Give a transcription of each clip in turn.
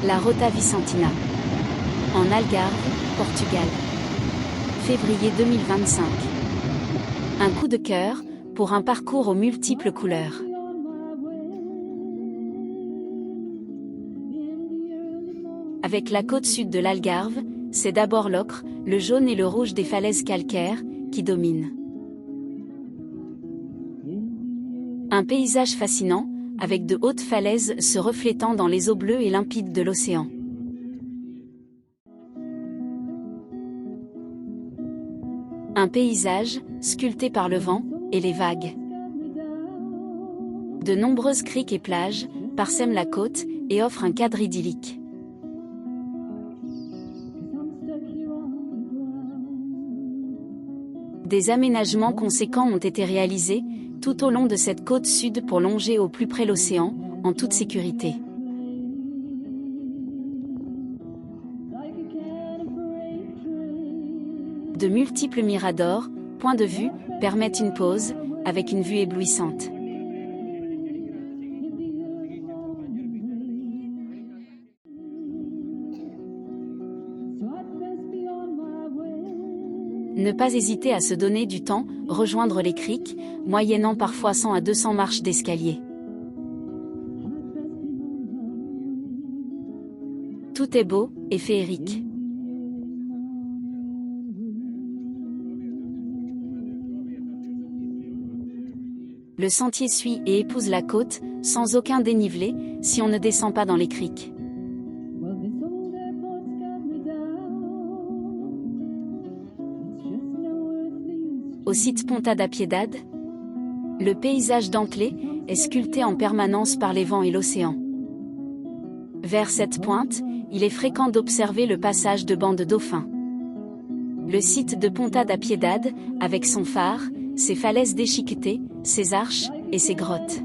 La Rota Vicentina. En Algarve, Portugal. Février 2025. Un coup de cœur, pour un parcours aux multiples couleurs. Avec la côte sud de l'Algarve, c'est d'abord l'ocre, le jaune et le rouge des falaises calcaires, qui dominent. Un paysage fascinant, avec de hautes falaises se reflétant dans les eaux bleues et limpides de l'océan. Un paysage, sculpté par le vent, et les vagues. De nombreuses criques et plages, parsèment la côte, et offrent un cadre idyllique. Des aménagements conséquents ont été réalisés, tout au long de cette côte sud pour longer au plus près l'océan, en toute sécurité. De multiples miradors, points de vue, permettent une pause, avec une vue éblouissante. Ne pas hésiter à se donner du temps, rejoindre les criques, moyennant parfois 100 à 200 marches d'escalier. Tout est beau et féerique. Le sentier suit et épouse la côte, sans aucun dénivelé, si on ne descend pas dans les criques. Au site Ponta da Piedade, le paysage dentelé est sculpté en permanence par les vents et l'océan. Vers cette pointe, il est fréquent d'observer le passage de bancs de dauphins. Le site de Ponta da Piedade, avec son phare, ses falaises déchiquetées, ses arches et ses grottes.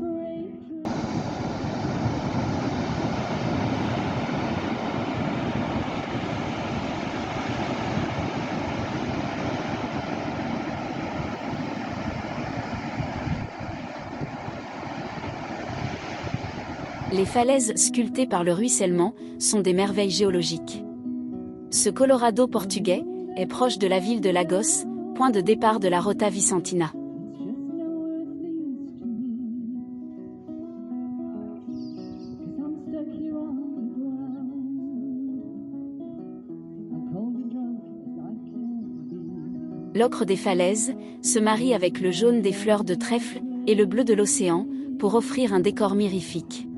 Les falaises sculptées par le ruissellement sont des merveilles géologiques. Ce Colorado portugais est proche de la ville de Lagos, point de départ de la Rota Vicentina. L'ocre des falaises se marie avec le jaune des fleurs de trèfle et le bleu de l'océan pour offrir un décor mirifique.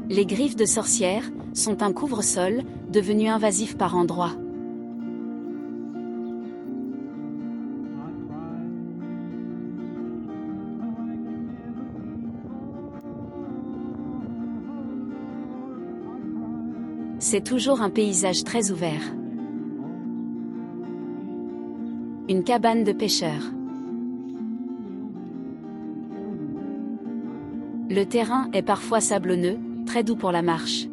Les griffes de sorcières sont un couvre-sol, devenu invasif par endroits. C'est toujours un paysage très ouvert. Une cabane de pêcheurs. Le terrain est parfois sablonneux, très doux pour la marche.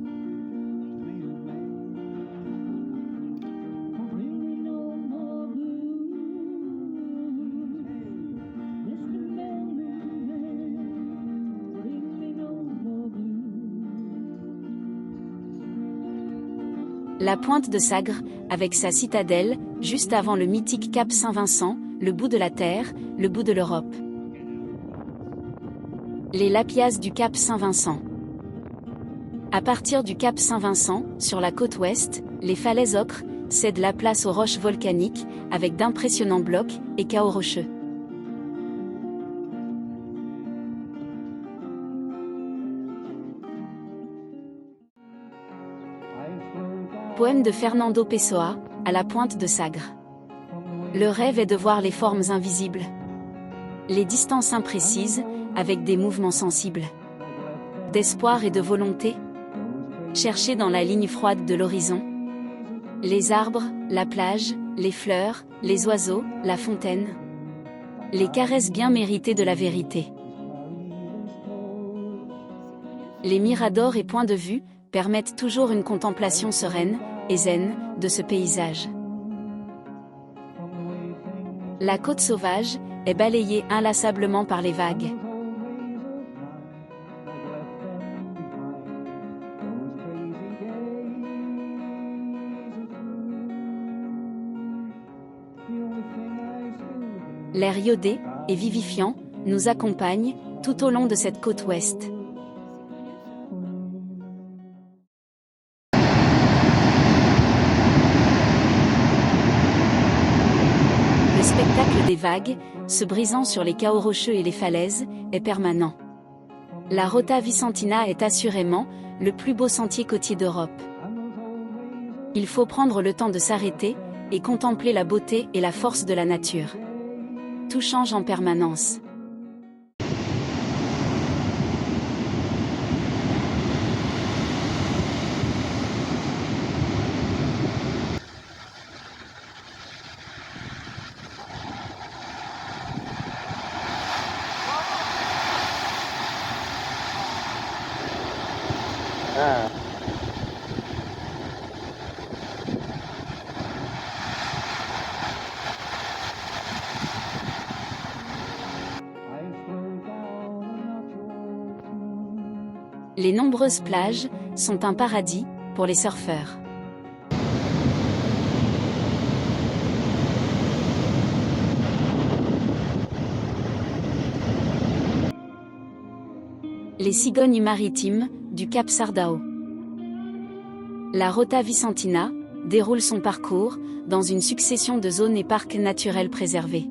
La pointe de Sagres, avec sa citadelle, juste avant le mythique Cap Saint-Vincent, le bout de la terre, le bout de l'Europe. Les Lapias du Cap Saint-Vincent. À partir du Cap Saint-Vincent, sur la côte ouest, les falaises ocres cèdent la place aux roches volcaniques, avec d'impressionnants blocs et chaos rocheux. Poème de Fernando Pessoa, à la pointe de Sagres. Le rêve est de voir les formes invisibles. Les distances imprécises, avec des mouvements sensibles. D'espoir et de volonté. Chercher dans la ligne froide de l'horizon. Les arbres, la plage, les fleurs, les oiseaux, la fontaine. Les caresses bien méritées de la vérité. Les miradors et points de vue permettent toujours une contemplation sereine et zen de ce paysage. La côte sauvage est balayée inlassablement par les vagues. L'air iodé et vivifiant nous accompagne tout au long de cette côte ouest. Le spectacle des vagues, se brisant sur les cahots rocheux et les falaises, est permanent. La Rota Vicentina est assurément le plus beau sentier côtier d'Europe. Il faut prendre le temps de s'arrêter et contempler la beauté et la force de la nature. Tout change en permanence. Les nombreuses plages sont un paradis pour les surfeurs. Les cigognes maritimes du Cap Sardao. La Rota Vicentina déroule son parcours dans une succession de zones et parcs naturels préservés.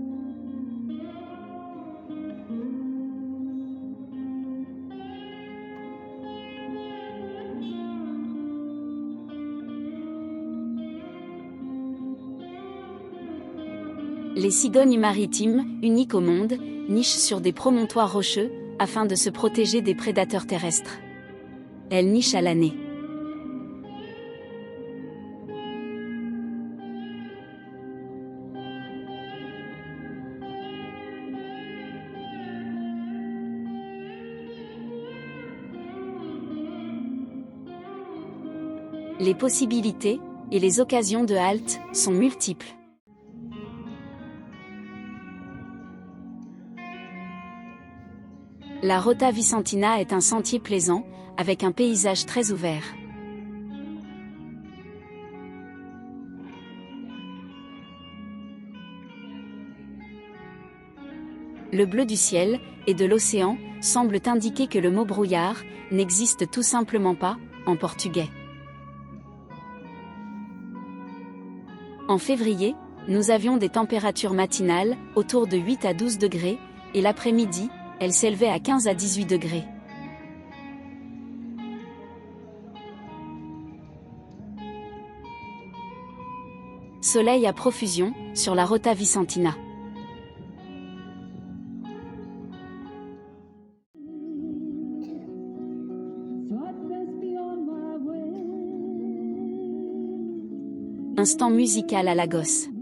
Les cigognes maritimes, uniques au monde, nichent sur des promontoires rocheux, afin de se protéger des prédateurs terrestres. Elles nichent à l'année. Les possibilités et les occasions de halte sont multiples. La Rota Vicentina est un sentier plaisant, avec un paysage très ouvert. Le bleu du ciel et de l'océan semblent indiquer que le mot brouillard n'existe tout simplement pas, en portugais. En février, nous avions des températures matinales autour de 8 à 12 degrés, et l'après-midi, elles s'élevaient à 15 à 18 degrés. Soleil à profusion sur la Rota Vicentina. Instant musical à Lagos.